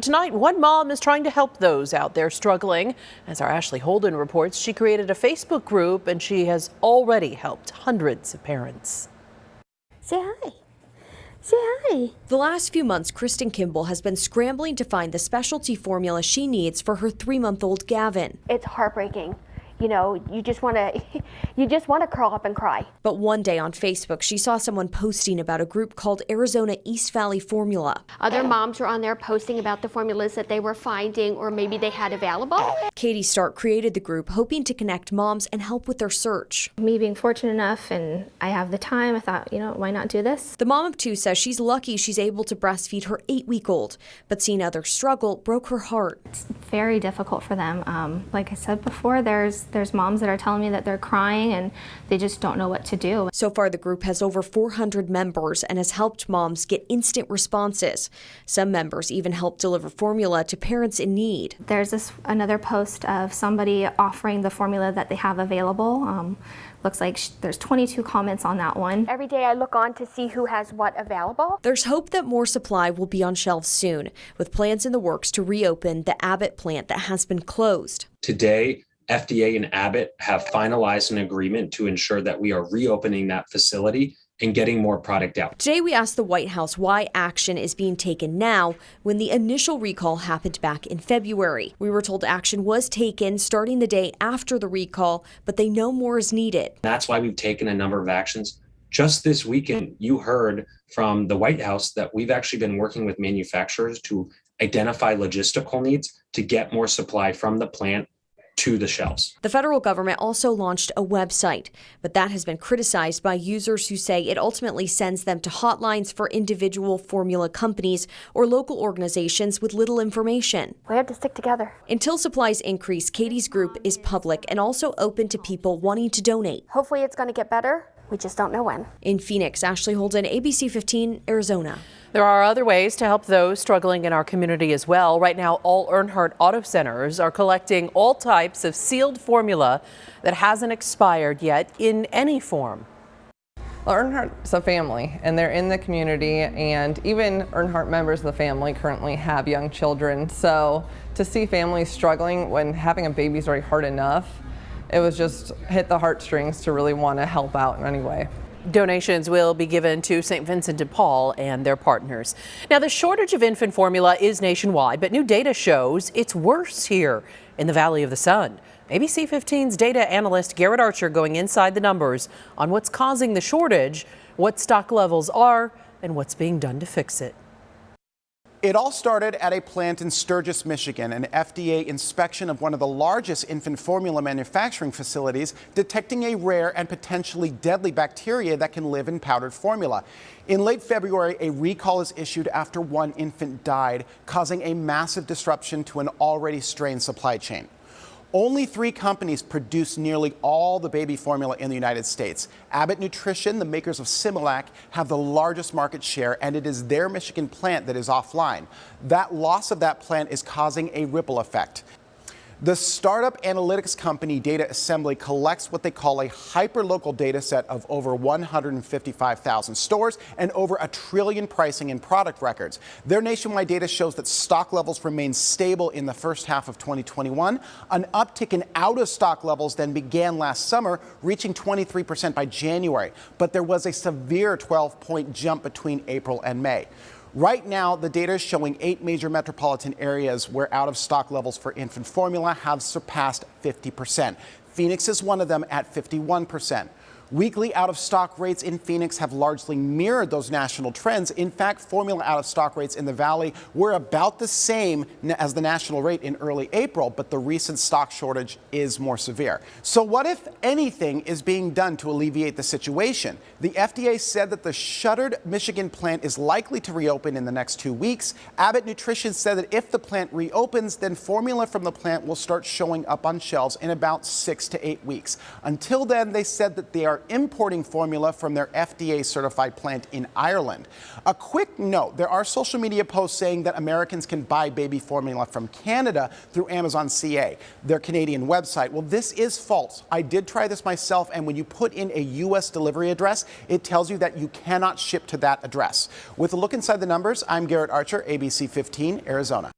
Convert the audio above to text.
tonight, one mom is trying to help those out there struggling. As our Ashley Holden reports, she created a Facebook group and she has already helped hundreds of parents. Say hi. Say hi. The last few months, Kristen Kimball has been scrambling to find the specialty formula she needs for her 3-month-old Gavin. It's heartbreaking. You know, you just want to curl up and cry. But one day on Facebook, she saw someone posting about a group called Arizona East Valley Formula. Other moms were on there posting about the formulas that they were finding or maybe they had available. Katie Stark created the group, hoping to connect moms and help with their search. Me being fortunate enough and I have the time, I thought, why not do this? The mom of 2 says she's lucky she's able to breastfeed her 8-week-old, but seeing others struggle broke her heart. It's very difficult for them. Like I said before, there's moms that are telling me that they're crying and they just don't know what to do. So far, the group has over 400 members and has helped moms get instant responses. Some members even help deliver formula to parents in need. There's another post of somebody offering the formula that they have available. Looks like there's 22 comments on that one. Every day I look on to see who has what available. There's hope that more supply will be on shelves soon, with plans in the works to reopen the Abbott plant that has been closed. Today, FDA and Abbott have finalized an agreement to ensure that we are reopening that facility and getting more product out. Today, we asked the White House why action is being taken now when the initial recall happened back in February. We were told action was taken starting the day after the recall, but they know more is needed. That's why we've taken a number of actions. Just this weekend, you heard from the White House that we've actually been working with manufacturers to identify logistical needs to get more supply from the plant to the shelves. The federal government also launched a website, but that has been criticized by users who say it ultimately sends them to hotlines for individual formula companies or local organizations with little information. We have to stick together. Until supplies increase, Katie's group is public and also open to people wanting to donate. Hopefully it's going to get better. We just don't know when. In Phoenix, Ashley Holden, ABC 15, Arizona. There are other ways to help those struggling in our community as well. Right now, all Earnhardt Auto Centers are collecting all types of sealed formula that hasn't expired yet in any form. Well, Earnhardt's a family, and they're in the community, and even Earnhardt members of the family currently have young children. So to see families struggling when having a baby is already hard enough, it was just hit the heartstrings to really want to help out in any way. Donations will be given to St. Vincent de Paul and their partners. Now, the shortage of infant formula is nationwide, but new data shows it's worse here in the Valley of the Sun. ABC 15's data analyst Garrett Archer going inside the numbers on what's causing the shortage, what stock levels are, and what's being done to fix it. It all started at a plant in Sturgis, Michigan, an FDA inspection of one of the largest infant formula manufacturing facilities, detecting a rare and potentially deadly bacteria that can live in powdered formula. In late February, a recall is issued after one infant died, causing a massive disruption to an already strained supply chain. Only 3 companies produce nearly all the baby formula in the United States. Abbott Nutrition, the makers of Similac, have the largest market share, and it is their Michigan plant that is offline. That loss of that plant is causing a ripple effect. The startup analytics company Data Assembly collects what they call a hyperlocal data set of over 155,000 stores and over 1 trillion pricing and product records. Their nationwide data shows that stock levels remained stable in the first half of 2021. An uptick in out-of-stock levels then began last summer, reaching 23% by January. But there was a severe 12-point jump between April and May. Right now, the data is showing 8 major metropolitan areas where out-of-stock levels for infant formula have surpassed 50%. Phoenix is one of them at 51%. Weekly out-of-stock rates in Phoenix have largely mirrored those national trends. In fact, formula out-of-stock rates in the Valley were about the same as the national rate in early April, but the recent stock shortage is more severe. So what, if anything, is being done to alleviate the situation? The FDA said that the shuttered Michigan plant is likely to reopen in the next 2 weeks. Abbott Nutrition said that if the plant reopens, then formula from the plant will start showing up on shelves in about 6 to 8 weeks. Until then, they said that they are importing formula from their FDA-certified plant in Ireland. A quick note, there are social media posts saying that Americans can buy baby formula from Canada through Amazon CA, their Canadian website. Well, this is false. I did try this myself, and when you put in a U.S. delivery address, it tells you that you cannot ship to that address. With a look inside the numbers, I'm Garrett Archer, ABC 15, Arizona.